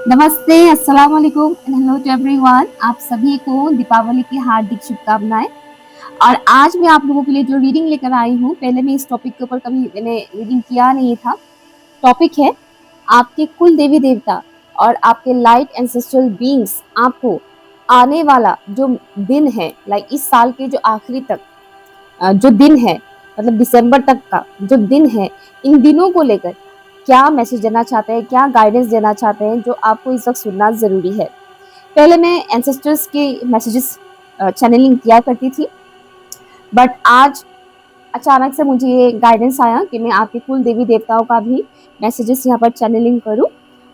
नमस्ते, अस्सलाम वालेकुम एंड हेलो टू एवरीवन। आप सभी को दीपावली की हार्दिक शुभकामनाएं। और आज मैं आप लोगों के लिए जो रीडिंग लेकर आई हूँ, पहले मैं इस टॉपिक के ऊपर कभी मैंने रीडिंग किया नहीं था। टॉपिक है आपके कुल देवी देवता और आपके लाइट एंसेस्ट्रल बीइंग्स आपको आने वाला जो दिन है, लाइक इस साल के जो आखिरी तक जो दिन है, मतलब दिसंबर तक का जो दिन है, इन दिनों को लेकर क्या मैसेज देना चाहते हैं, क्या गाइडेंस देना चाहते हैं, जो आपको इस वक्त सुनना ज़रूरी है। पहले मैं एंसेस्टर्स के मैसेजेस चैनलिंग किया करती थी, बट आज अचानक से मुझे ये गाइडेंस आया कि मैं आपके कुल देवी देवताओं का भी मैसेजेस यहाँ पर चैनलिंग करूँ।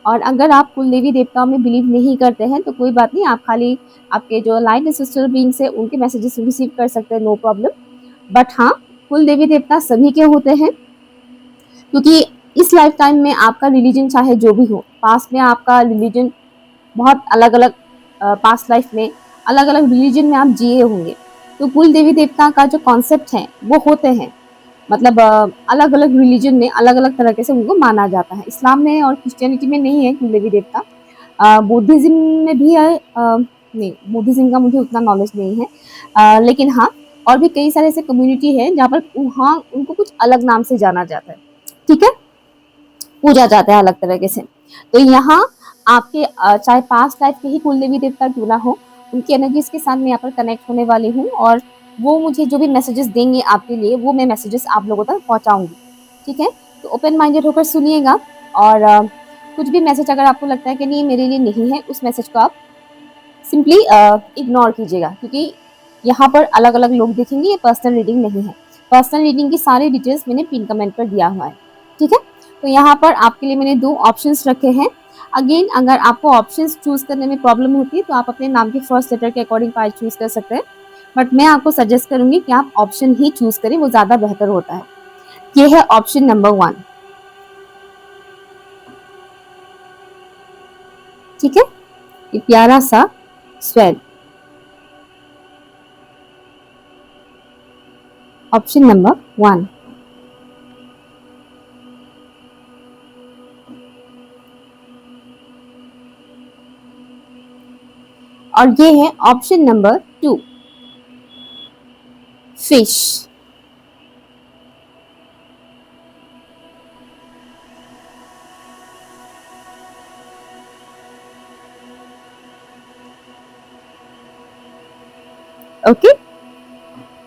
और अगर आप कुल देवी देवताओं में बिलीव नहीं करते हैं तो कोई बात नहीं, आप खाली आपके जो लाइट एंसेस्ट्रल बीइंग्स है उनके मैसेजेस रिसीव कर सकते हैं, नो प्रॉब्लम। बट हाँ, कुल देवी देवता सभी के होते हैं, क्योंकि इस लाइफ टाइम में आपका रिलीजन चाहे जो भी हो, पास्ट में आपका रिलीजन बहुत अलग अलग, पास्ट लाइफ में अलग अलग रिलीजन में आप जिए होंगे। तो कुल देवी देवता का जो कॉन्सेप्ट है वो होते हैं, मतलब अलग अलग रिलीजन में अलग अलग तरीके से उनको माना जाता है। इस्लाम में और क्रिश्चियनिटी में नहीं है कुल देवी देवता, बुद्धिज्म में भी है। नहीं, बुद्धिज्म का मुझे उतना नॉलेज नहीं है, लेकिन हाँ, और भी कई सारे ऐसे कम्युनिटी है जहाँ पर वहाँ उनको कुछ अलग नाम से जाना जाता है, ठीक है, पूजा जाता है अलग तरीके से। तो यहाँ आपके चाहे पास्ट लाइफ के ही कुल देवी देवता क्यों ना हो, उनकी एनर्जीज के साथ मैं यहाँ पर कनेक्ट होने वाली हूँ, और वो मुझे जो भी मैसेजेस देंगे आपके लिए, वो मैं मैसेजेस आप लोगों तक पहुँचाऊँगी, ठीक है। तो ओपन माइंडेड होकर सुनिएगा, और कुछ भी मैसेज अगर आपको लगता है कि नहीं मेरे लिए नहीं है, उस मैसेज को आप सिंपली इग्नोर कीजिएगा, क्योंकि यहाँ पर अलग अलग लोग देखेंगे, ये पर्सनल रीडिंग नहीं है। पर्सनल रीडिंग की सारी डिटेल्स मैंने पिन कमेंट पर दिया हुआ है, ठीक है। तो यहाँ पर आपके लिए मैंने 2 ऑप्शंस रखे हैं। अगेन, अगर आपको ऑप्शंस चूज करने में प्रॉब्लम होती है तो आप अपने नाम के फर्स्ट लेटर के अकॉर्डिंग प्राइस चूज कर सकते हैं, बट मैं आपको सजेस्ट करूंगी कि आप ऑप्शन ही चूज करें, वो ज्यादा बेहतर होता है। ये है ऑप्शन नंबर 1, ठीक है, ये प्यारा सा स्वेल। ऑप्शन नंबर 1, और ये है option number 2, fish. Okay,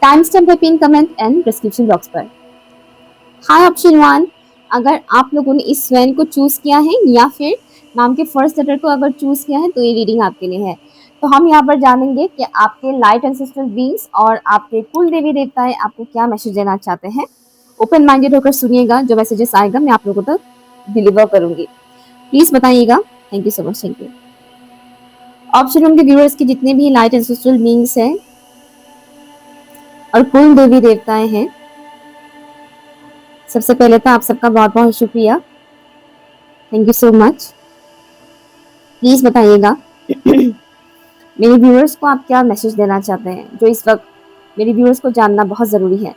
time stamp है pin comment and description box पर। हाय ऑप्शन 1, अगर आप लोगों ने इस स्वैन को चूज किया है या फिर नाम के फर्स्ट लेटर को अगर चूज किया है तो ये रीडिंग आपके लिए है। तो हम यहाँ पर जानेंगे कि आपके लाइट एंसेस्ट्रल बीइंग्स और आपके कुल देवी देवताएं आपको क्या मैसेज देना चाहते हैं। ओपन माइंडेड होकर सुनिएगा, जो मैसेजेस आएगा मैं आप लोगों तक डिलीवर करूंगी। प्लीज बताइएगा। Thank you so much, thank you. Option 1 के व्यूअर्स के जितने भी लाइट एंसेस्ट्रल बीइंग्स हैं और कुल देवी देवताएं हैं, सबसे पहले तो आप सबका बहुत बहुत शुक्रिया, thank you so much. Please बताइएगा मेरे व्यूअर्स को आप क्या मैसेज देना चाहते हैं, जो इस वक्त मेरे व्यूअर्स को जानना बहुत ज़रूरी है।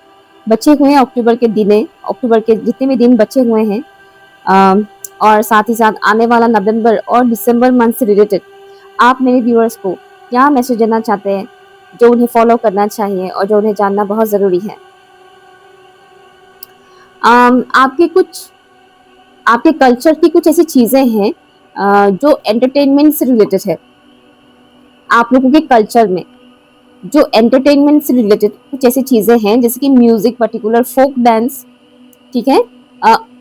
बचे हुए हैं अक्टूबर के दिन, अक्टूबर के जितने भी दिन बचे हुए हैं, और साथ ही साथ आने वाला नवंबर और दिसंबर मंथ से रिलेटेड आप मेरे व्यूअर्स को क्या मैसेज देना चाहते हैं, जो उन्हें फॉलो करना चाहिए और जो उन्हें जानना बहुत ज़रूरी है। आपके कुछ, आपके कल्चर की कुछ ऐसी चीज़ें हैं जो एंटरटेनमेंट से रिलेटेड है। आप लोगों के कल्चर में जो एंटरटेनमेंट से रिलेटेड कुछ ऐसी चीज़ें हैं, जैसे कि म्यूजिक, पर्टिकुलर फोक डांस, ठीक है,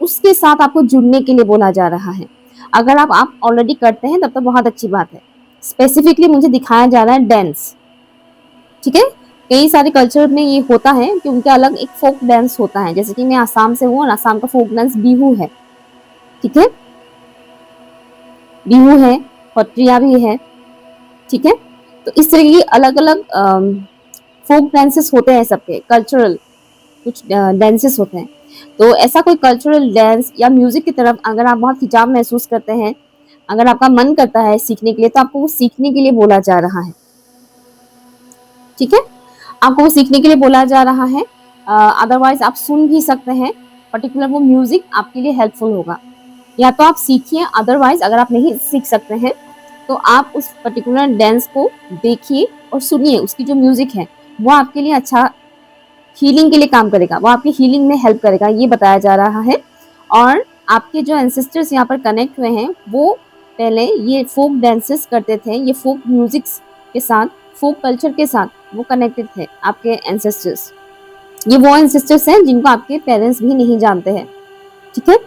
उसके साथ आपको जुड़ने के लिए बोला जा रहा है। अगर आप ऑलरेडी करते हैं तब तो बहुत अच्छी बात है। स्पेसिफिकली मुझे दिखाया जा रहा है डांस, ठीक है। कई सारे कल्चर में ये होता है कि उनका अलग एक फोक डांस होता है, जैसे कि मैं आसाम से हूँ और आसाम का फोक डांस बिहू है, ठीक है, बिहू है, पट्रिया भी है, ठीक है। तो इस तरह की अलग अलग फोक डांसेस होते हैं, सबके कल्चरल कुछ डांसेस होते हैं। तो ऐसा कोई कल्चरल डांस या म्यूजिक की तरफ अगर आप बहुत खिंचाव महसूस करते हैं, अगर आपका मन करता है सीखने के लिए, तो आपको वो सीखने के लिए बोला जा रहा है, ठीक है, आपको वो सीखने के लिए बोला जा रहा है। अदरवाइज आप सुन भी सकते हैं, पर्टिकुलर वो म्यूजिक आपके लिए हेल्पफुल होगा। या तो आप सीखिए, अदरवाइज अगर आप नहीं सीख सकते हैं तो आप उस पर्टिकुलर डांस को देखिए और सुनिए। उसकी जो म्यूजिक है वो आपके लिए अच्छा हीलिंग के लिए काम करेगा, वो आपकी हीलिंग में हेल्प करेगा, ये बताया जा रहा है। और आपके जो एंसेस्टर्स यहाँ पर कनेक्ट हुए हैं वो पहले ये फोक डांसेस करते थे, ये फोक म्यूजिक्स के साथ, फोक कल्चर के साथ वो कनेक्टेड थे आपके एंसेस्टर्स। ये वो एंसेस्टर्स हैं जिनको आपके पेरेंट्स भी नहीं जानते हैं, ठीक है।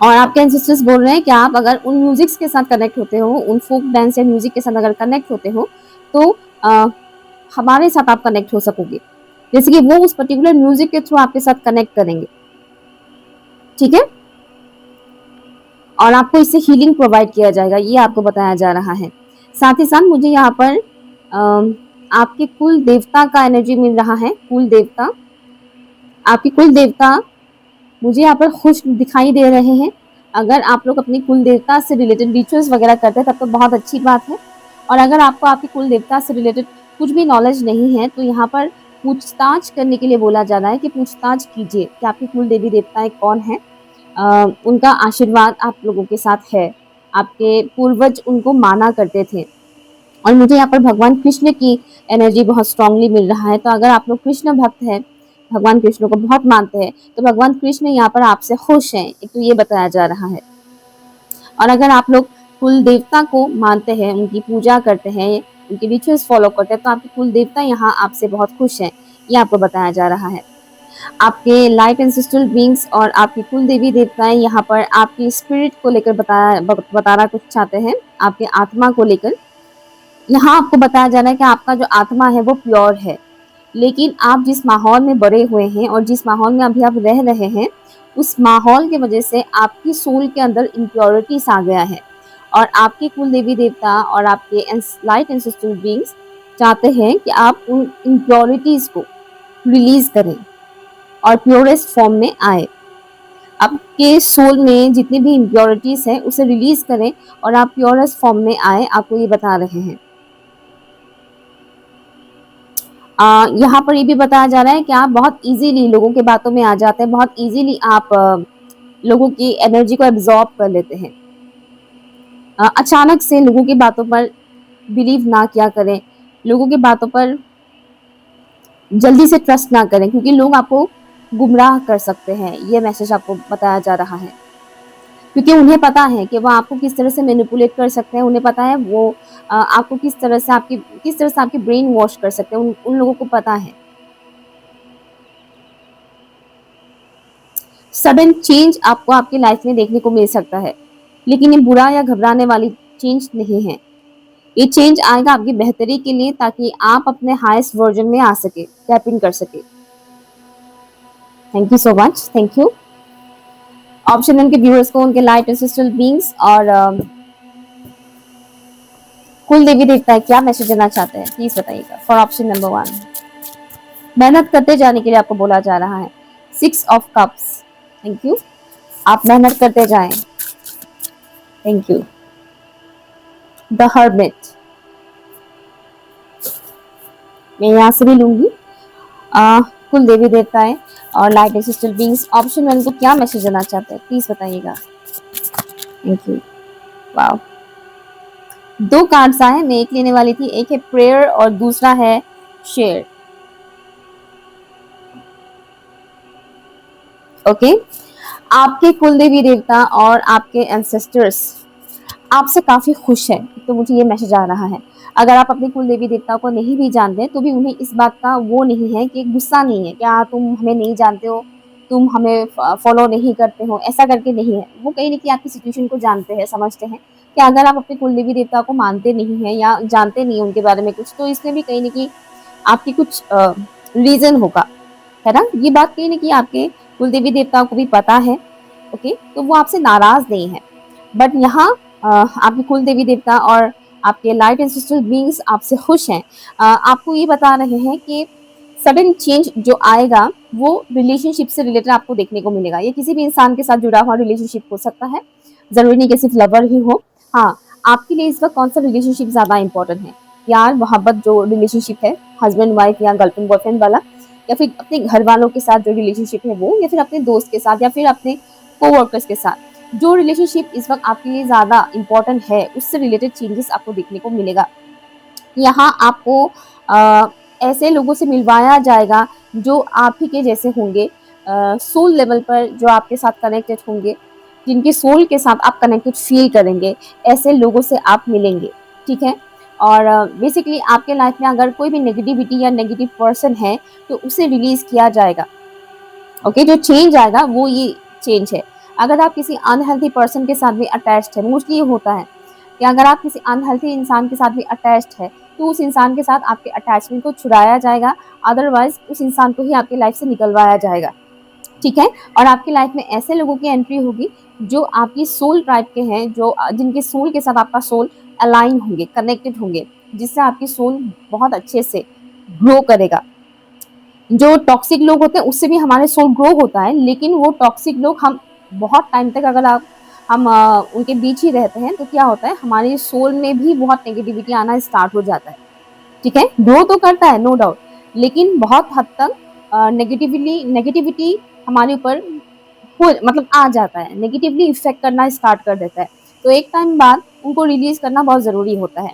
और आपके एंसेस्टर्स बोल रहे हैं कि आप अगर उन म्यूजिक्स के साथ कनेक्ट होते हो, उन फोक डांस या म्यूजिक के साथ अगर कनेक्ट होते हो तो हमारे साथ आप कनेक्ट हो सकोगे, जैसे कि वो उस पर्टिकुलर म्यूजिक के थ्रू आपके साथ कनेक्ट करेंगे, ठीक है। और आपको इससे हीलिंग प्रोवाइड किया जाएगा, ये आपको बताया जा रहा है। साथ ही साथ मुझे यहाँ पर आपके कुल देवता का एनर्जी मिल रहा है। कुल देवता, आपके कुल देवता मुझे यहाँ पर खुश दिखाई दे रहे हैं। अगर आप लोग अपनी कुल देवता से रिलेटेड रिचुअल्स वगैरह करते हैं तब तो बहुत अच्छी बात है। और अगर आपको आपकी कुल देवता से रिलेटेड कुछ भी नॉलेज नहीं है तो यहाँ पर पूछताछ करने के लिए बोला जा रहा है कि पूछताछ कीजिए कि आपकी कुल देवी देवताएं कौन है, उनका आशीर्वाद आप लोगों के साथ है, आपके पूर्वज उनको माना करते थे। और मुझे यहाँ पर भगवान कृष्ण की एनर्जी बहुत स्ट्रांगली मिल रहा है। तो अगर आप लोग कृष्ण भक्त हैं, भगवान कृष्ण को बहुत मानते हैं, तो भगवान कृष्ण यहाँ पर आपसे खुश हैं, एक तो ये बताया जा रहा है। और अगर आप लोग कुल देवता को मानते हैं, उनकी पूजा करते हैं, उनके रिचुअल्स फॉलो करते हैं, तो आपके कुल देवता यहाँ आपसे बहुत खुश हैं, ये आपको बताया जा रहा है। आपके लाइट एंसेस्ट्रल बीइंग्स और आपकी कुल देवी देवताएं यहाँ पर आपकी स्पिरिट को लेकर बताना कुछ चाहते हैं, आपके आत्मा को लेकर। यहाँ आपको बताया जा रहा है कि आपका जो आत्मा है वो प्योर है, लेकिन आप जिस माहौल में बड़े हुए हैं और जिस माहौल में अभी आप रह रहे हैं, उस माहौल की वजह से आपकी सोल के अंदर इम्प्योरिटीज आ गया है। और आपके कुल देवी देवता और आपके लाइट एंसेस्ट्रल बीइंग्स चाहते हैं कि आप उन इम्प्योरिटीज को रिलीज करें और प्योरेस्ट फॉर्म में आए। आपके सोल में जितनी भी इम्प्योरिटीज है उसे रिलीज करें और आप प्योरेस्ट फॉर्म में आए, आपको ये बता रहे हैं। यहाँ पर ये भी बताया जा रहा है कि आप बहुत इजीली लोगों के बातों में आ जाते हैं, बहुत इजीली आप लोगों की एनर्जी को एब्जॉर्ब कर लेते हैं। अचानक से लोगों की बातों पर बिलीव ना किया करें, लोगों की बातों पर जल्दी से ट्रस्ट ना करें, क्योंकि लोग आपको गुमराह कर सकते हैं, ये मैसेज आपको बताया जा रहा है। क्योंकि उन्हें पता है कि वो आपको किस तरह से मैनिपुलेट कर सकते हैं, उन्हें पता है वो आपको किस तरह से आपकी ब्रेन वॉश कर सकते हैं, उन लोगों को पता है। सडन चेंज आपको आपकी लाइफ में देखने को मिल सकता है, लेकिन ये बुरा या घबराने वाली चेंज नहीं है। ये चेंज आएगा आपकी बेहतरी के लिए, ताकि आप अपने हाईएस्ट वर्जन में आ सके, टैप इन कर सके। Thank you so much, thank you. Option one के व्यूअर्स को उनके लाइट एंसेस्ट्रल बीइंग्स और कुल देवी देवता क्या मैसेज देना चाहते हैं, प्लीज बताइएगा। फॉर ऑप्शन नंबर 1, मेहनत करते जाने के लिए आपको बोला जा रहा है। 6 ऑफ कप्स, थैंक यू। आप मेहनत करते जाएं, थैंक यू। द हर्मिट, मैं यहाँ से भी लूंगी। कुल देवी देवताएं और लाइट एंसेस्ट्रल बीइंग्स ऑप्शन 1 को क्या मैसेज देना चाहते हैं, प्लीज बताइएगा। Thank you. वाओ, 2 कार्ड्स आए, मैं एक लेने वाली थी, एक है प्रेयर और दूसरा है शेयर। ओके, आपके कुल देवी देवता और आपके एंसेस्टर्स आपसे काफी खुश है, तो मुझे ये मैसेज आ रहा है। अगर आप अपने कुल देवी देवता को नहीं भी जानते तो भी उन्हें इस बात का वो नहीं है, कि गुस्सा नहीं है कि तुम हमें नहीं जानते हो, तुम हमें फॉलो नहीं करते हो, ऐसा करके नहीं है। वो कहीं ना कहीं आपकी सिचुएशन को जानते हैं, समझते हैं कि अगर आप अपने कुल देवी देवता को मानते नहीं है या जानते नहीं उनके बारे में कुछ, तो इसमें भी कहीं ना कहीं आपकी कुछ रीजन होगा, है ना। ये बात कहीं ना कहीं आपके कुल देवी देवताओं को भी पता है, ओके, तो वो आपसे नाराज नहीं है। बट यहाँ आपके कुल देवी देवता और आपके लाइट एंसेस्ट्रल बीइंग्स आपसे खुश हैं। आपको ये बता रहे हैं कि सडन चेंज जो आएगा वो रिलेशनशिप से रिलेटेड आपको देखने को मिलेगा। ये किसी भी इंसान के साथ जुड़ा हुआ रिलेशनशिप हो सकता है, जरूरी नहीं कि सिर्फ लवर ही हो। हाँ, आपके लिए इस वक्त कौन सा रिलेशनशिप ज्यादा इंपॉर्टेंट है? प्यार मोहब्बत जो रिलेशनशिप है, हस्बैंड वाइफ या गर्लफ्रेंड बॉयफ्रेंड वाला, या फिर अपने घर वालों के साथ जो रिलेशनशिप है वो, या फिर अपने दोस्त के साथ, या फिर अपने कोवर्कर्स के साथ। जो रिलेशनशिप इस वक्त आपके लिए ज़्यादा इम्पोर्टेंट है उससे रिलेटेड चेंजेस आपको देखने को मिलेगा। यहाँ आपको ऐसे लोगों से मिलवाया जाएगा जो आप ही के जैसे होंगे, सोल लेवल पर जो आपके साथ कनेक्टेड होंगे, जिनके सोल के साथ आप कनेक्टेड फील करेंगे, ऐसे लोगों से आप मिलेंगे, ठीक है। और बेसिकली आपके लाइफ में अगर कोई भी नेगेटिविटी या नेगेटिव पर्सन है तो उसे रिलीज किया जाएगा। ओके, जो चेंज आएगा वो ये चेंज है। अगर आप किसी अनहेल्थी पर्सन के साथ भी अटैच्ड है, मोस्टली ये होता है कि अगर आप किसी अनहेल्थी इंसान के साथ भी अटैच्ड है तो उस इंसान के साथ आपके अटैचमेंट को छुड़ाया जाएगा, अदरवाइज उस इंसान को ही आपकी लाइफ से निकलवाया जाएगा, ठीक है। और आपकी लाइफ में ऐसे लोगों की एंट्री होगी जो आपकी सोल टाइप के हैं, जो जिनके सोल के साथ आपका सोल अलाइन होंगे, कनेक्टेड होंगे, जिससे आपकी सोल बहुत अच्छे से ग्रो करेगा। जो टॉक्सिक लोग होते हैं उससे भी हमारे सोल ग्रो होता है, लेकिन वो टॉक्सिक लोग हम बहुत टाइम तक अगर हम उनके बीच ही रहते हैं तो क्या होता है, हमारे सोल में भी बहुत नेगेटिविटी आना स्टार्ट हो जाता है, ठीक है। ग्रो तो करता है नो डाउट, लेकिन बहुत हद तक नेगेटिविटी हमारे ऊपर मतलब आ जाता है, नेगेटिवली इफेक्ट करना स्टार्ट कर देता है। तो एक टाइम बाद उनको रिलीज करना बहुत जरूरी होता है।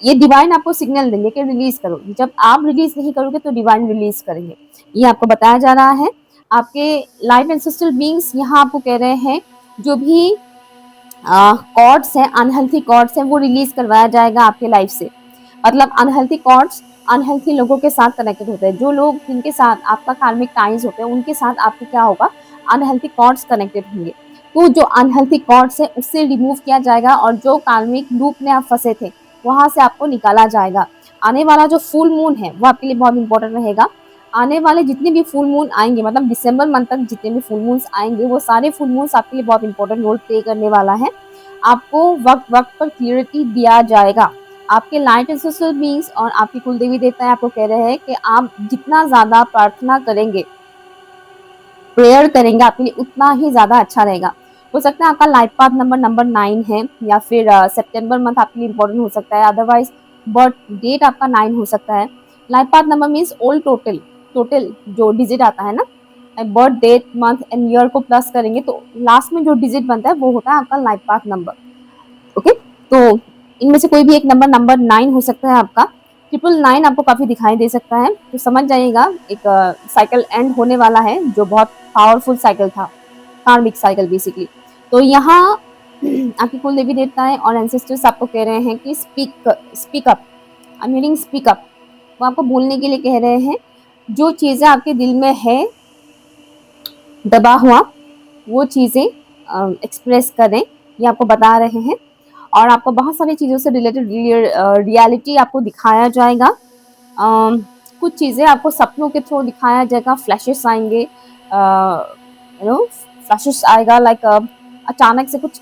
ये डिवाइन आपको सिग्नल देंगे कि रिलीज करो, जब आप रिलीज नहीं करोगे तो डिवाइन रिलीज करेंगे, ये आपको बताया जा रहा है। आपके लाइट एंसेस्ट्रल बीइंग्स यहाँ आपको कह रहे हैं जो भी कॉर्ड्स हैं, अनहेल्थी कॉर्ड्स हैं, वो रिलीज करवाया जाएगा आपके लाइफ से। मतलब अनहेल्थी कॉर्ड्स अनहेल्थी लोगों के साथ कनेक्टेड होते हैं, जो लोग जिनके साथ आपका कार्मिक टाइज होते हैं उनके साथ आपको क्या होगा, अनहेल्थी कॉर्ड्स कनेक्टेड होंगे। तो जो अनहेल्थी कॉर्ड्स है उससे रिमूव किया जाएगा और जो कार्मिक लूप में आप फंसे थे वहां से आपको निकाला जाएगा। आने वाला जो फुल मून है वो आपके लिए बहुत इंपॉर्टेंट रहेगा। आने वाले जितने भी फुल मून आएंगे, मतलब दिसंबर मंथ तक जितने भी फुल मून्स आएंगे, वो सारे फुल मून्स आपके लिए बहुत इंपॉर्टेंट रोल प्ले करने वाला है। आपको वक्त वक्त पर क्लियरिटी दिया जाएगा। आपके लाइट एंसेस्ट्रल बीइंग्स और आपकी कुल देवी देवता आपको कह रहे हैं कि आप जितना ज्यादा प्रार्थना करेंगे, प्रेयर करेंगे, आपके लिए उतना ही ज्यादा अच्छा रहेगा। हो सकता है आपका लाइफ पाथ नंबर 9 है, या फिर सितंबर मंथ आपके लिए इंपॉर्टेंट हो सकता है, अदरवाइज बर्थ डेट आपका 9 हो सकता है। Life path number means old total, total जो डिजिट आता है ना, birth date month and year को प्लस करेंगे तो लास्ट में जो डिजिट बनता है वो होता है आपका लाइफ पाथ नंबर। ओके, तो इनमें से कोई भी एक नंबर 9 हो सकता है आपका। 999 आपको काफी दिखाई दे सकता है, तो समझ जाइएगा एक साइकिल एंड होने वाला है जो बहुत पावरफुल साइकिल था, कार्मिक साइकिल बेसिकली। तो यहाँ आपकी कुल देवी देवता है और एंसेस्टर्स आपको कह रहे हैं कि speak up, I am hearing speak up. वो आपको बोलने के लिए कह रहे हैं, जो चीजें आपके दिल में है दबा हुआ वो चीजें एक्सप्रेस करें, ये आपको बता रहे हैं। और आपको बहुत सारी चीज़ों से रिलेटेड रियलिटी आपको दिखाया जाएगा। कुछ चीज़ें आपको सपनों के थ्रू दिखाया जाएगा, फ्लैशेस आएंगे, फ्लैशेस आएगा, लाइक अचानक से कुछ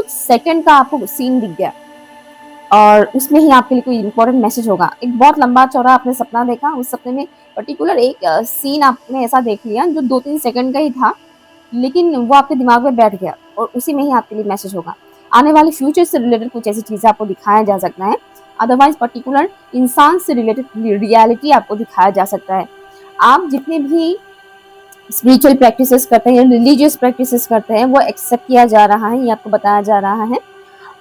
सेकंड का आपको सीन दिख गया और उसमें ही आपके लिए कोई इंपॉर्टेंट मैसेज होगा। एक बहुत लंबा चौड़ा आपने सपना देखा, उस सपने में पर्टिकुलर एक सीन आपने ऐसा देख लिया जो 2-3 सेकंड का ही था, लेकिन वो आपके दिमाग में बैठ गया और उसी में ही आपके लिए मैसेज होगा। आने वाले फ्यूचर से रिलेटेड कुछ ऐसी चीजें आपको दिखाया जा सकता है, अदरवाइज पर्टिकुलर इंसान से रिलेटेड रियलिटी आपको दिखाया जा सकता है। आप जितने भी स्पिरिचुअल प्रैक्टिसेस करते हैं या रिलीजियस प्रैक्टिसेस करते हैं वो एक्सेप्ट किया जा रहा है, ये आपको बताया जा रहा है।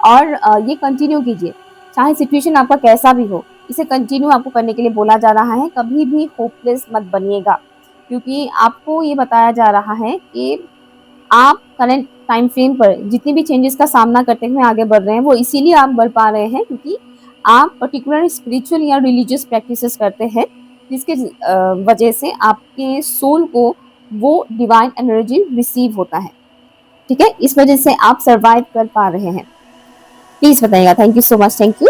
और ये कंटिन्यू कीजिए, चाहे सिचुएशन आपका कैसा भी हो, इसे कंटिन्यू आपको करने के लिए बोला जा रहा है। कभी भी होपलेस मत बनिएगा, क्योंकि आपको ये बताया जा रहा है कि आप करंट टाइम फ्रेम पर जितनी भी चेंजेस का सामना करते हुए आगे बढ़ रहे हैं वो इसीलिए आप बढ़ पा रहे हैं क्योंकि आप पर्टिकुलर स्पिरिचुअल या रिलीजियस प्रैक्टिसेस करते हैं, जिसके वजह से आपके सोल को वो डिवाइन एनर्जी रिसीव होता है, ठीक है। इस वजह से आप सरवाइव कर पा रहे हैं। प्लीज बताइएगा। Thank you so much, thank you.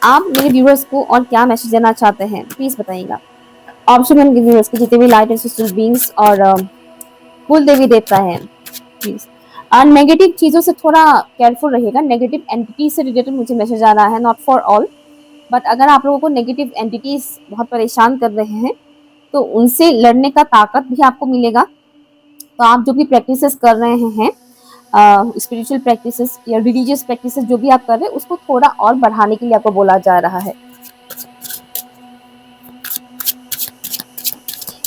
आप मेरे व्यूअर्स को और क्या मैसेज देना चाहते हैं प्लीज बताइएगा। ऑप्शन वन के व्यूअर्स के जितने भी लाइट एंसेस्ट्रल बीइंग्स और कुल देवी देवता है प्लीज। और नेगेटिव चीज़ों से थोड़ा केयरफुल रहिएगा, नेगेटिव एंटिटी से रिलेटेड मुझे मैसेज आ रहा है, नॉट फॉर ऑल, बट अगर आप लोगों को नेगेटिव एंटिटीज बहुत परेशान कर रहे हैं तो उनसे लड़ने का ताकत भी आपको मिलेगा। तो आप जो भी प्रैक्टिसेस कर रहे हैं, स्पिरिचुअल प्रैक्टिसेस या रिलीजियस प्रैक्टिसेस जो भी आप कर रहे हैं उसको थोड़ा और बढ़ाने के लिए आपको बोला जा रहा है।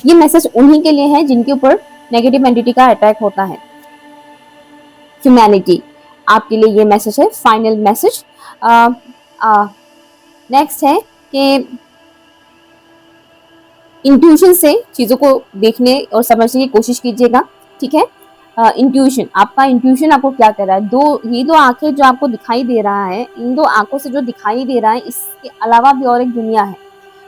ये मैसेज उन्हीं के लिए है जिनके ऊपर नेगेटिव एंटिटी का अटैक होता है। ह्यूमैनिटी। आपके लिए ये मैसेज है, फाइनल मैसेज। नेक्स्ट है कि इंट्यूशन से चीजों को देखने और समझने की कोशिश कीजिएगा, ठीक है। इंट्यूशन, आपका इंट्यूशन आपको क्या कर रहा है। ये दो आंखें जो आपको दिखाई दे रहा है, इन दो आंखों से जो दिखाई दे रहा है, इसके अलावा भी और एक दुनिया है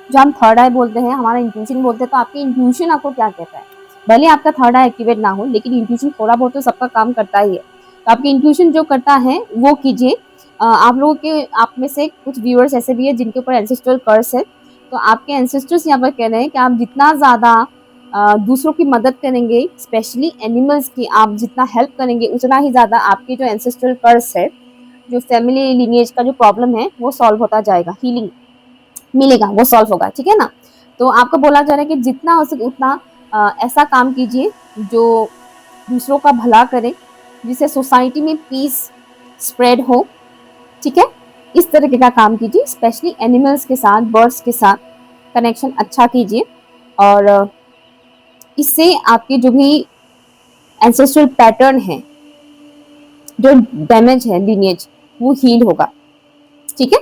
जो हम थर्ड आई बोलते हैं, हमारा इंट्यूशन बोलते हैं। तो आपकी इंट्यूशन आपको क्या कहता है, भले आपका थर्ड आई एक्टिवेट ना हो, लेकिन इंट्यूशन थोड़ा बहुत तो सबका काम करता ही है। तो आपकी इंट्यूशन जो करता है वो कीजिए। आप लोगों के, आप में से कुछ व्यूअर्स ऐसे भी है जिनके ऊपर एंसेस्ट्रल कर्स है। तो आपके एंसेस्टर्स यहाँ पर कह रहे हैं कि आप जितना ज़्यादा दूसरों की मदद करेंगे, स्पेशली एनिमल्स की, आप जितना हेल्प करेंगे, उतना ही ज़्यादा आपके जो एंसेस्ट्रल कर्स है, जो फैमिली लिनिएज का जो प्रॉब्लम है, वो सॉल्व होता जाएगा, हीलिंग मिलेगा, वो सॉल्व होगा, ठीक है ना। तो आपको बोला जा रहा है कि जितना हो सके उतना ऐसा काम कीजिए जो दूसरों का भला करे, जिससे सोसाइटी में पीस स्प्रेड हो, ठीक है। इस तरीके का काम कीजिए, स्पेशली एनिमल्स के साथ, बर्ड्स के साथ कनेक्शन अच्छा कीजिए, और इससे आपके जो भी एंसेस्ट्रल पैटर्न है, जो डैमेज है लीनिएज, वो हील होगा, ठीक है।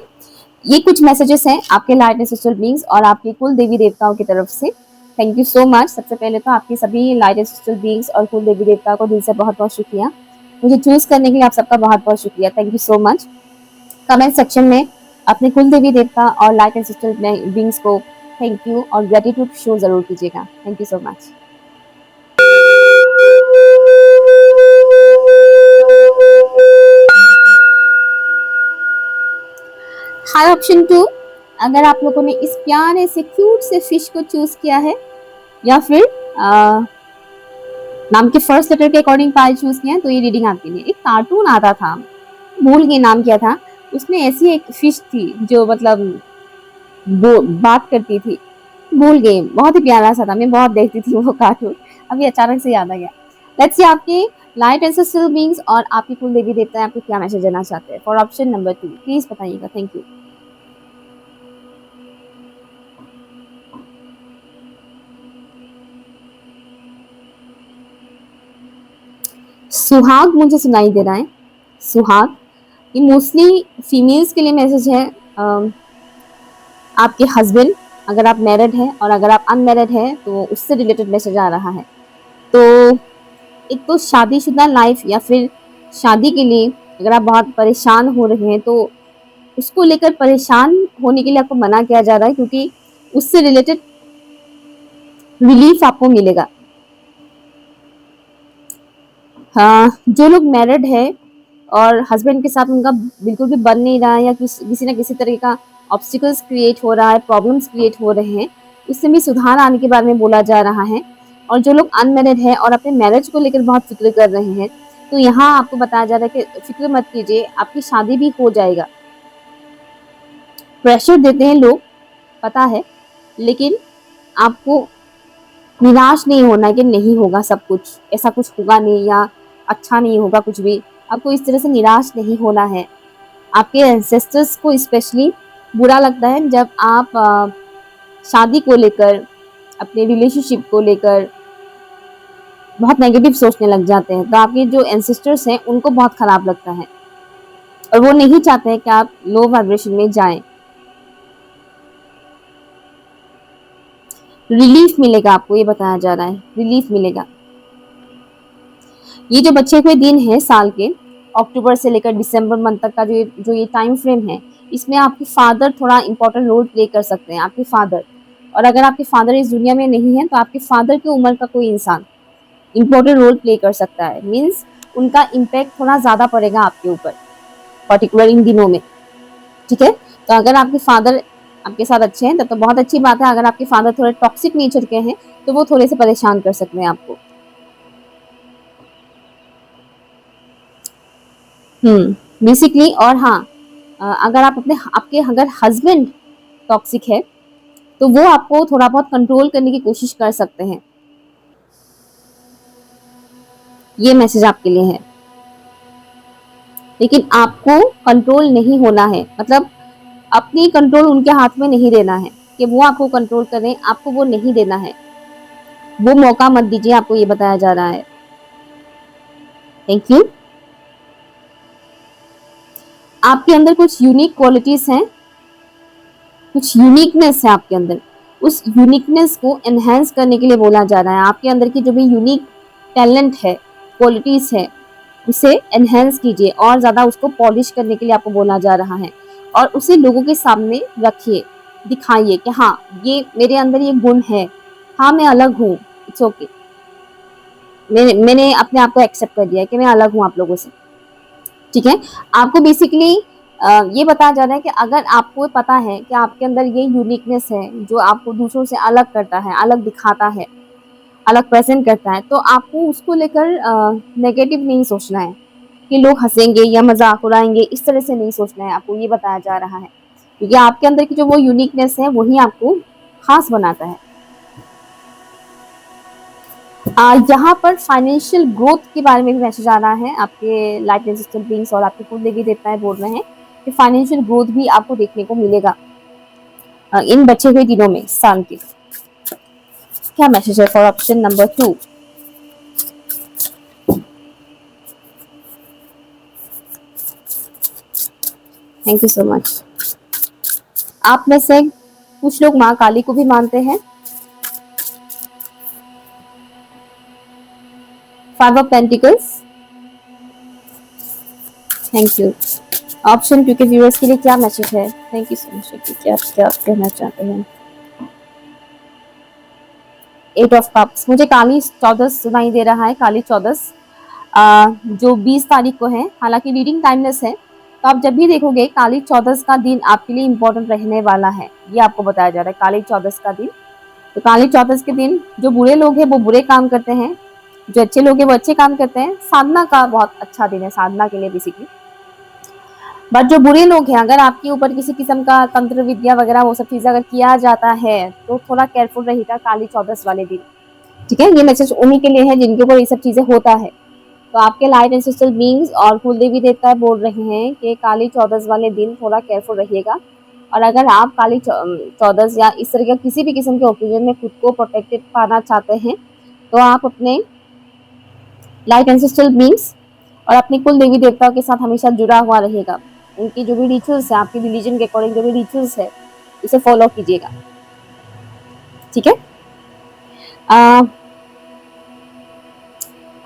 ये कुछ मैसेजेस हैं आपके लाइट एंसेस्ट्रल बीइंग्स और आपके कुल देवी देवताओं की तरफ से। Thank you so much. सबसे पहले तो आपके सभी लाइट एंसेस्ट्रल बीइंग्स और कुल देवी देवताओं को दिल से बहुत बहुत शुक्रिया। मुझे चूज करने के लिए आप सबका बहुत बहुत शुक्रिया। Thank you so much. Comment section में अपने कुल देवी देवता और लाइट एंसेस्ट्रल बीइंग्स को थैंक यू और ग्रेटिट्यूड शो जरूर कीजिएगा। Thank you so much. High option 2, अगर आप लोगों ने इस प्यारे से क्यूट से फिश को चूज किया है, या फिर नाम के फर्स्ट लेटर के अकॉर्डिंग पाई चूज किया है, तो ये रीडिंग आपके लिए। एक कार्टून आता था, भूल गई नाम क्या था, उसमें ऐसी एक फिश थी जो मतलब वो बात करती थी, भूल गई, बहुत ही प्यारा सा था, मैं बहुत देखती थी वो कार्टून, अभी अचानक से याद आ गया। लेट्स सी आपके लाइट एंसेस्ट्रल बीइंग्स और आपके कुल देवी देवता आपको क्या मैसेज देना चाहते हैं फॉर ऑप्शन नंबर 2, प्लीज बताइएगा। Thank you. सुहाग मुझे सुनाई दे रहा है, सुहाग। ये मोस्टली फीमेल्स के लिए मैसेज है। आपके हस्बैंड, अगर आप मैरिड हैं, और अगर आप अनमैरिड हैं तो उससे रिलेटेड मैसेज आ रहा है। तो एक तो शादीशुदा लाइफ या फिर शादी के लिए अगर आप बहुत परेशान हो रहे हैं, तो उसको लेकर परेशान होने के लिए आपको मना किया जा रहा है, क्योंकि उससे रिलेटेड रिलीफ आपको मिलेगा। हाँ, जो लोग मैरिड है और हस्बैंड के साथ उनका बिल्कुल भी बन नहीं रहा है, या किसी ना किसी तरह का ऑब्स्टिकल्स क्रिएट हो रहा है, प्रॉब्लम्स क्रिएट हो रहे हैं, उससे भी सुधार आने के बारे में बोला जा रहा है। और जो लोग अनमैरिड है और अपने मैरिज को लेकर बहुत फिक्र कर रहे हैं, तो यहाँ आपको बताया जा रहा है कि फिक्र मत कीजिए, आपकी शादी भी हो जाएगा। प्रेशर देते हैं लोग, पता है, लेकिन आपको निराश नहीं होना है कि नहीं होगा सब कुछ, ऐसा कुछ होगा नहीं, या अच्छा नहीं होगा कुछ भी। आपको इस तरह से निराश नहीं होना है। आपके एंसेस्टर्स को स्पेशली बुरा लगता है जब आप शादी को लेकर, अपने रिलेशनशिप को लेकर बहुत नेगेटिव सोचने लग जाते हैं। तो आपके जो एंसेस्टर्स हैं उनको बहुत खराब लगता है, और वो नहीं चाहते हैं कि आप लो वाइब्रेशन में जाएं। रिलीफ मिलेगा आपको, ये बताया जा रहा है, रिलीफ मिलेगा। ये जो बचे हुए दिन है साल के, अक्टूबर से लेकर दिसंबर मंथ तक का जो ये टाइम फ्रेम है, इसमें आपके फादर थोड़ा इंपॉर्टेंट रोल प्ले कर सकते हैं, आपके फादर। और अगर आपके फादर इस दुनिया में नहीं है, तो आपके फादर की उम्र का कोई इंसान इंपॉर्टेंट रोल प्ले कर सकता है। मीन्स उनका इम्पैक्ट थोड़ा ज्यादा पड़ेगा आपके ऊपर, पर्टिकुलर इन दिनों में, ठीक है। तो अगर आपके फादर आपके साथ अच्छे हैं तब तो बहुत अच्छी बात है। अगर आपके फादर थोड़े टॉक्सिक नेचर के हैं, तो वो थोड़े से परेशान कर सकते हैं आपको। बेसिकली। और हाँ, अगर आप आपके अगर हस्बैंड टॉक्सिक है, तो वो आपको थोड़ा बहुत कंट्रोल करने की कोशिश कर सकते हैं। ये मैसेज आपके लिए है, लेकिन आपको कंट्रोल नहीं होना है, मतलब अपनी कंट्रोल उनके हाथ में नहीं देना है कि वो आपको कंट्रोल करें, आपको वो नहीं देना है, वो मौका मत दीजिए, आपको ये बताया जा रहा है। Thank you. आपके अंदर कुछ यूनिक क्वालिटीज हैं, कुछ यूनिकनेस है आपके अंदर, उस यूनिकनेस को एनहेंस करने के लिए बोला जा रहा है। आपके अंदर की जो भी यूनिक टैलेंट है, क्वालिटीज है, उसे एनहेंस कीजिए और ज़्यादा उसको पॉलिश करने के लिए आपको बोला जा रहा है। और उसे लोगों के सामने रखिए, दिखाइए कि हाँ, ये मेरे अंदर ये गुण है, हाँ मैं अलग हूँ, इट्स ओके। मैंने अपने आप को एक्सेप्ट कर दिया है कि मैं अलग हूँ आप लोगों से। ठीक है, आपको बेसिकली ये बताया जा रहा है कि अगर आपको पता है कि आपके अंदर ये यूनिकनेस है जो आपको दूसरों से अलग करता है, अलग दिखाता है, अलग प्रेजेंट करता है, तो आपको उसको लेकर नेगेटिव नहीं सोचना है कि लोग हंसेंगे या मजाक उड़ाएंगे, इस तरह से नहीं सोचना है। आपको ये बताया जा रहा है क्योंकि आपके अंदर की जो वो यूनिकनेस है वही आपको खास बनाता है। यहाँ पर फाइनेंशियल ग्रोथ के बारे में भी मैसेज आ रहा है। आपके लाइट रेजिस्टेंट बीइंग्स और आपके कुल देवी देवताएं बोल रहे हैं कि फाइनेंशियल ग्रोथ भी आपको देखने को मिलेगा इन बचे हुए दिनों में, साल के। क्या मैसेज है for option number 2? Thank you so much. आप में से कुछ लोग माँ काली को भी मानते हैं। 5 of pentacles, thank you. Option 2 के व्यूअर्स के लिए क्या मैसेज है? Thank you so much. क्या क्या कहना चाहते हैं? 8 ऑफ कप्स, मुझे काली चौदस सुनाई दे रहा है, काली चौदस जो 20 तारीख को है। हालांकि रीडिंग टाइमलेस है, तो आप जब भी देखोगे काली चौदस का दिन आपके लिए इम्पोर्टेंट रहने वाला है, ये आपको बताया जा रहा है। काली चौदस का दिन, तो काली चौदस के दिन जो बुरे लोग हैं वो बुरे काम करते हैं, जो अच्छे लोग हैं वो अच्छे काम करते हैं। साधना का बहुत अच्छा दिन है, साधना के लिए बेसिकली। बट जो बुरे लोग हैं, अगर आपके ऊपर किसी किस्म का तंत्र विद्या वगैरह वो सब चीजें अगर किया जाता है तो थोड़ा केयरफुल रहिएगा काली चौदस वाले दिन। ठीक है, ये मैसेज उन्हीं के लिए है जिनके ऊपर ये सब चीजें होता है। तो आपके लाइट एंसेस्ट्रल बीइंग्स और कुल देवी देवता बोल रहे हैं कि काली चौदस वाले दिन थोड़ा केयरफुल रहिएगा। और अगर आप काली चौदस या इस तरह के किसी भी किस्म के ओकेजन में खुद को प्रोटेक्टेड पाना चाहते हैं, तो आप अपने लाइट एंसेस्ट्रल बीइंग्स और अपनी कुल देवी देवताओं के साथ हमेशा जुड़ा हुआ रहेगा। उनकी जो भी रिचुअल्स है, आपके रिलीजन के अकॉर्डिंग जो भी रिचुअल्स है, इसे फॉलो कीजिएगा। ठीक है,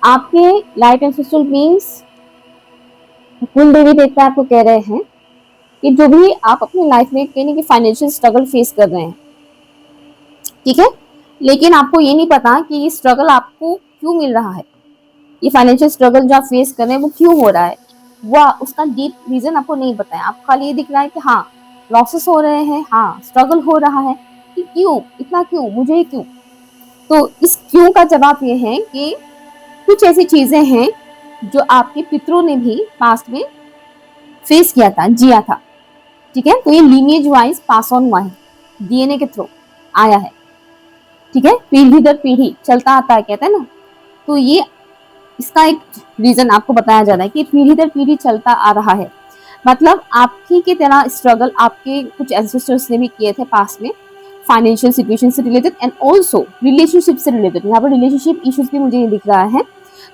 आपके लाइट एंसेस्ट्रल बीइंग्स कुल देवी देवता आपको कह रहे हैं कि जो भी आप अपनी लाइफ में कहने की फाइनेंशियल स्ट्रगल फेस कर रहे हैं, ठीक है, लेकिन आपको ये नहीं पता कि ये स्ट्रगल आपको क्यों मिल रहा है, ये फाइनेंशियल स्ट्रगल जो आप फेस कर रहे हैं वो क्यों हो रहा है, वो उसका डीप रीजन आपको नहीं पता है। आपको खाली ये दिख रहा है कि हाँ लॉसेस हो रहे हैं, हाँ स्ट्रगल हो रहा है, कि क्यों, इतना क्यों, मुझे क्यों। तो इस क्यों का जवाब ये है कि कुछ ऐसी चीजें हैं जो आपके पितरों ने भी पास्ट में फेस किया था, जिया था। ठीक है, तो ये लीनिएज वाइज पास ऑन हुआ है, डीएनए के थ्रू आया है। ठीक है, पीढ़ी दर पीढ़ी चलता आता है, कहते हैं ना। तो ये इसका एक रीजन आपको बताया जा रहा है कि पीढ़ी दर पीढ़ी चलता आ रहा है। मतलब आपकी की तरह स्ट्रगल आपके कुछ एंसेस्टर्स ने भी किए थे पास्ट में, फाइनेंशियल सिचुएशन से रिलेटेड एंड ऑल्सो रिलेशनशिप से रिलेटेड। यहाँ पर रिलेशनशिप इश्यूज भी मुझे दिख रहा है।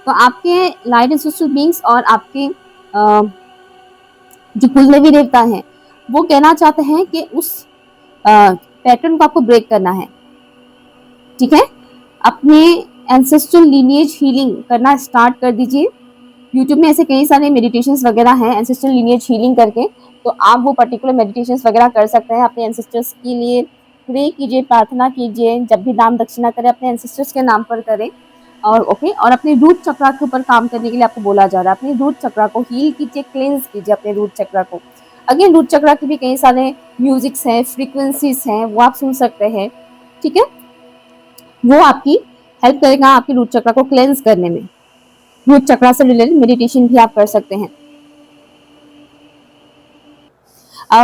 तो आपके लाइट एंसेस्ट्रल बीइंग्स और आपके जो कुलदेवी देवता हैं वो कहना चाहते हैं कि उस पैटर्न को आपको ब्रेक करना है। ठीक है, अपने एंसेस्ट्रल लीनिएज हीलिंग करना स्टार्ट कर दीजिए। यूट्यूब में ऐसे कई सारे मेडिटेशंस वगैरह हैं एंसेस्ट्रल लीनिएज हीलिंग करके, तो आप वो पर्टिकुलर मेडिटेशंस वगैरह कर सकते हैं। अपने एंसेस्टर्स के लिए प्रे कीजिए, प्रार्थना कीजिए। जब भी दान दक्षिणा करें अपने एंसेस्टर्स के नाम पर करें। और ओके, और अपने रूट चक्रा के ऊपर काम करने के लिए आपको बोला जा रहा है। अपने रूट चक्रा को हील कीजिए, क्लेंस कीजिए अपने रूट चक्रा को। अगेन रूट चक्रा के भी कई सारे म्यूजिक्स हैं, फ्रीक्वेंसीज हैं, वो आप सुन सकते हैं। ठीक है, वो आपकी हेल्प करेगा आपके रूट चक्रा को क्लेंस करने में। रूट चक्रा से रिलेटेड मेडिटेशन भी आप कर सकते हैं।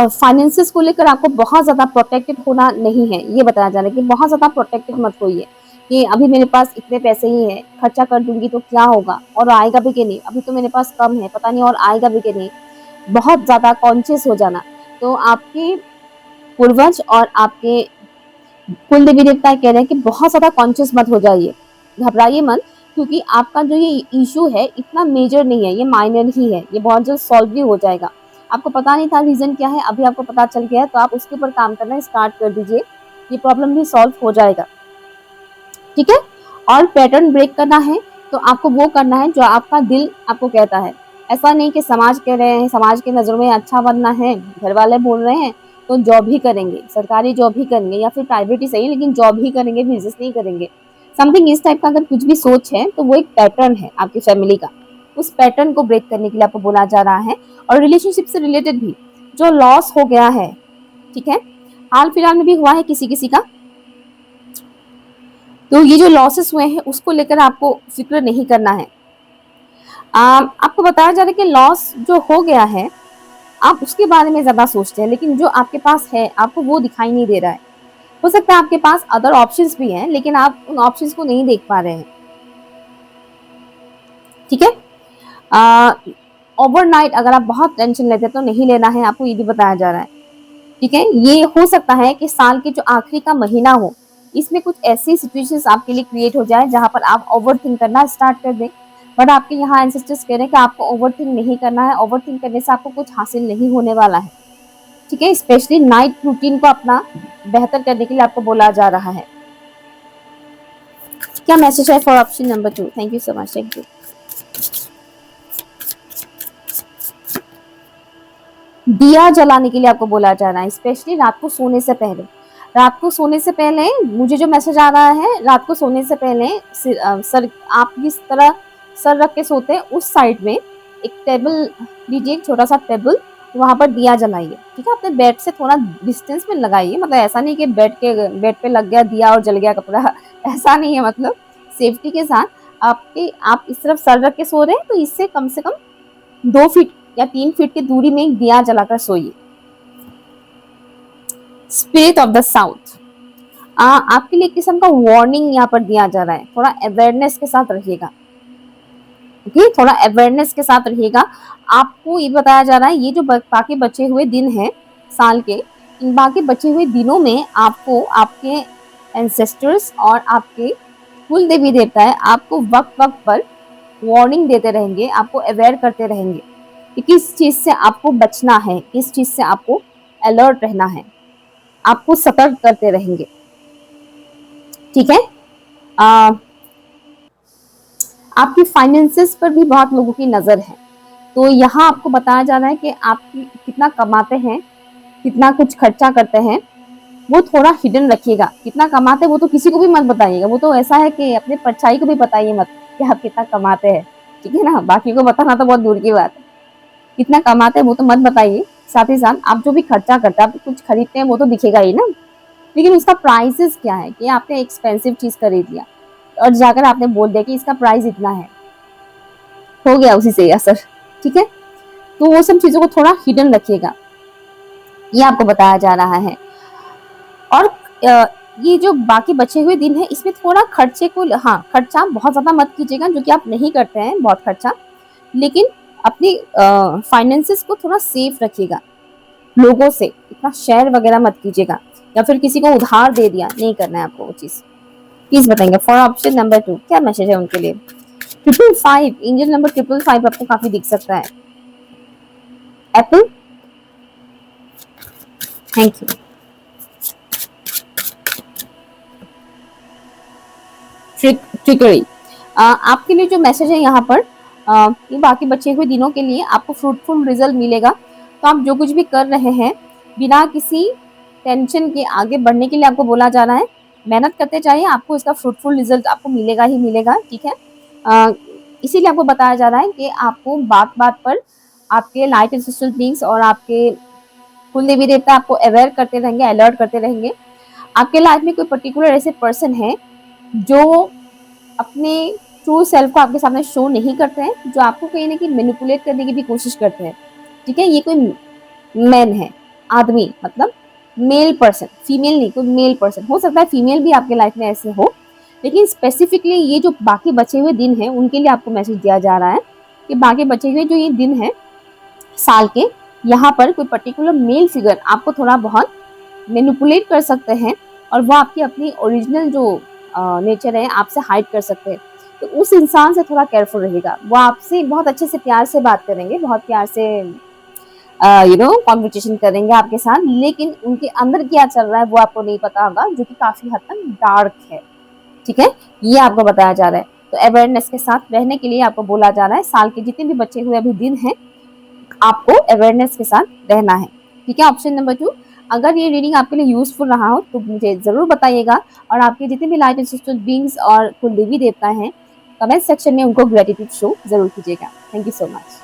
फाइनेंसेस को लेकर आपको बहुत ज्यादा प्रोटेक्टेड होना नहीं है, ये बताया जा रहा है कि बहुत ज्यादा प्रोटेक्टेड मत होइए कि अभी मेरे पास इतने पैसे ही हैं, खर्चा कर दूंगी तो क्या होगा, और आएगा भी कि नहीं, अभी तो मेरे पास कम है, पता नहीं और आएगा भी कि नहीं। बहुत ज्यादा कॉन्शियस हो जाना। तो आपके पूर्वज और आपके कुल देवी देवता कह रहे हैं कि बहुत ज्यादा कॉन्शियस मत हो जाइए, घबराइए मत, क्योंकि आपका जो ये इशू है इतना मेजर नहीं है, ये माइनर ही है, ये बहुत जल्द सॉल्व भी हो जाएगा। आपको पता नहीं था रीज़न क्या है, अभी आपको पता चल गया है, तो आप उसके ऊपर काम करना स्टार्ट कर दीजिए, ये प्रॉब्लम भी सॉल्व हो जाएगा, ठीक है। और पैटर्न ब्रेक करना है तो आपको वो करना है जो आपका दिल आपको कहता है। ऐसा नहीं कि समाज कह रहे हैं, समाज की नज़रों में अच्छा बनना है, घर वाले बोल रहे हैं तो जॉब ही करेंगे, सरकारी जॉब ही करेंगे या फिर प्राइवेट ही सही, लेकिन जॉब ही करेंगे, बिजनेस नहीं करेंगे। समथिंग इस टाइप का अगर कुछ भी सोच है तो वो एक पैटर्न है आपकी फैमिली का। उस पैटर्न को ब्रेक करने के लिए आपको बोला जा रहा है। और रिलेशनशिप से रिलेटेड भी जो लॉस हो गया है, ठीक है, हाल फिलहाल में भी हुआ है किसी किसी का, तो ये जो लॉसेस हुए हैं उसको लेकर आपको फिक्र नहीं करना है। आपको बताया जा रहा है कि लॉस जो हो गया है आप उसके बारे में ज्यादा सोचते हैं, लेकिन जो आपके पास है आपको वो दिखाई नहीं दे रहा है। हो सकता है आपके पास अदर ऑप्शंस भी हैं, लेकिन आप उन ऑप्शंस को नहीं देख पा रहे हैं, ठीक है। ओवरनाइट अगर आप बहुत टेंशन लेते हैं तो नहीं लेना है, आपको ये भी बताया जा रहा है, ठीक है। ये हो सकता है कि साल के जो आखिरी का महीना हो, इसमें कुछ ऐसी सिचुएशंस आपके लिए क्रिएट हो जाए जहां पर आप ओवर थिंक करना स्टार्ट कर दें। बट आपके यहाँ एंसेस्टर्स कह रहे हैं कि आपको ओवर थिंक नहीं करना है, ओवर थिंक करने से आपको कुछ हासिल नहीं होने वाला है, ठीक है। स्पेशली नाइट रूटीन को अपना बेहतर करने के लिए आपको बोला जा रहा है। क्या मैसेज है for option number 2? Thank you so much, thank you. दिया जलाने के लिए आपको बोला जा रहा है, स्पेशली रात को सोने से पहले। रात को सोने से पहले मुझे जो मैसेज आ रहा है, रात को सोने से पहले सर आप जिस तरह सर रख के सोते हैं उस साइड में एक टेबल लीजिए, एक छोटा सा टेबल, वहां पर दिया जलाइए, ठीक है। अपने बेड से थोड़ा डिस्टेंस में लगाइए, मतलब ऐसा नहीं कि बेड पे लग गया दिया और जल गया कपड़ा ऐसा नहीं है, मतलब सेफ्टी के साथ आप इस तरफ सर रख के सो रहे हैं तो इससे कम से कम 2 फीट या 3 फीट की दूरी में एक दिया जलाकर सोइए। स्पिरिट ऑफ द साउथ आपके लिए किस्म का वार्निंग यहाँ पर दिया जा रहा है, थोड़ा अवेयरनेस के साथ रहिएगा, ओके, थोड़ा अवेयरनेस के साथ रहिएगा। आपको ये बताया जा रहा है ये जो बाकी बचे हुए दिन हैं साल के, इन बाकी बचे हुए दिनों में आपको आपके एंसेस्टर्स और आपके कुल देवी देवता है आपको वक्त वक्त पर वार्निंग देते रहेंगे, आपको अवेयर करते रहेंगे कि किस चीज से आपको बचना है, किस चीज से आपको अलर्ट रहना है, आपको सतर्क करते रहेंगे, ठीक है। आपकी फाइनेंसेस पर भी बहुत लोगों की नजर है, तो यहाँ आपको बताया जा रहा है कि आप कितना कमाते हैं, कितना कुछ खर्चा करते हैं, वो थोड़ा हिडन रखिएगा। कितना कमाते हैं वो तो किसी को भी मत बताइएगा, वो तो ऐसा है कि अपने परछाई को भी बताइए मत कि आप कितना कमाते हैं, ठीक है ना। बाकी को बताना तो बहुत दूर की बात है, कितना कमाते हैं वो तो मत बताइए। साथ ही साथ आप जो भी खर्चा करते हैं, आप कुछ खरीदते हैं वो तो दिखेगा ही ना, लेकिन उसका प्राइसेस क्या है कि आपने एक्सपेंसिव चीज खरीद लिया और जाकर आपने बोल दिया कि इसका प्राइस इतना है, हो गया उसी से असर, ठीक है। तो वो सब चीजों को थोड़ा हिडन रखिएगा, ये आपको बताया जा रहा है। और ये जो बाकी बचे हुए दिन है इसमें थोड़ा खर्चे को, हाँ खर्चा बहुत ज्यादा मत कीजिएगा, जो कि आप नहीं करते हैं बहुत खर्चा, लेकिन अपनी फाइनेंसेस को थोड़ा सेफ रखिएगा। लोगों से इतना शेयर वगैरह मत कीजिएगा, या फिर किसी को उधार दे दिया, नहीं करना है आपको वो चीज। प्लीज बताएंगे फॉर ऑप्शन नंबर 2 क्या मैसेज है उनके लिए। 555 इंजन नंबर 555 आपको काफी दिख सकता है। Apple, thank you. ट्रिकरी आपके लिए जो मैसेज है यहाँ पर, ये बाकी बचे हुए दिनों के लिए आपको फ्रूटफुल रिजल्ट मिलेगा। तो आप जो कुछ भी कर रहे हैं बिना किसी टेंशन के आगे बढ़ने के लिए आपको बोला जा रहा है, मेहनत करते जाइए, आपको इसका फ्रूटफुल रिजल्ट आपको मिलेगा ही मिलेगा, ठीक है। इसीलिए आपको बताया जा रहा है कि आपको बात बात पर आपके लाइट एंसेस्ट्रल बीइंग्स और आपके कुल देवी देवता आपको अवेयर करते रहेंगे, अलर्ट करते रहेंगे। आपके लाइफ में कोई पर्टिकुलर ऐसे पर्सन है जो अपने ट्रू सेल्फ को आपके सामने शो नहीं करते हैं, जो आपको कहीं ना कहीं मैनिपुलेट करने की भी कोशिश करते हैं, ठीक है। ये कोई मैन है, आदमी, मतलब मेल पर्सन, फीमेल नहीं, कोई मेल पर्सन हो सकता है, फीमेल भी आपके लाइफ में ऐसे हो, लेकिन स्पेसिफिकली ये जो बाकी बचे हुए दिन हैं उनके लिए आपको मैसेज दिया जा रहा है कि बाकी बचे हुए जो ये दिन हैं साल के, यहाँ पर कोई पर्टिकुलर मेल फिगर आपको थोड़ा बहुत मैनिपुलेट कर सकते हैं और वो आपकी अपनी ओरिजिनल जो नेचर है आपसे हाइड कर सकते हैं। तो उस इंसान से थोड़ा केयरफुल रहिएगा, वो आपसे बहुत अच्छे से प्यार से बात करेंगे, बहुत प्यार से कॉन्वर्सेशन करेंगे आपके साथ, लेकिन उनके अंदर क्या चल रहा है वो आपको नहीं पता होगा, जो कि काफी हद तक डार्क है। ठीक है, ये आपको बताया जा रहा है। तो अवेयरनेस के साथ रहने के लिए आपको बोला जा रहा है, साल के जितने भी बचे हुए अभी दिन हैं आपको अवेयरनेस के साथ रहना है। ठीक है, ऑप्शन नंबर 2। अगर ये रीडिंग आपके लिए यूजफुल रहा हो तो मुझे जरूर बताइएगा, और आपके जितने भी लाइट एंसेस्ट्रल बीइंग्स और कुल देवी देवता हैं, कमेंट सेक्शन में उनको ग्रेटिट्यूड शो जरूर कीजिएगा। Thank you so much.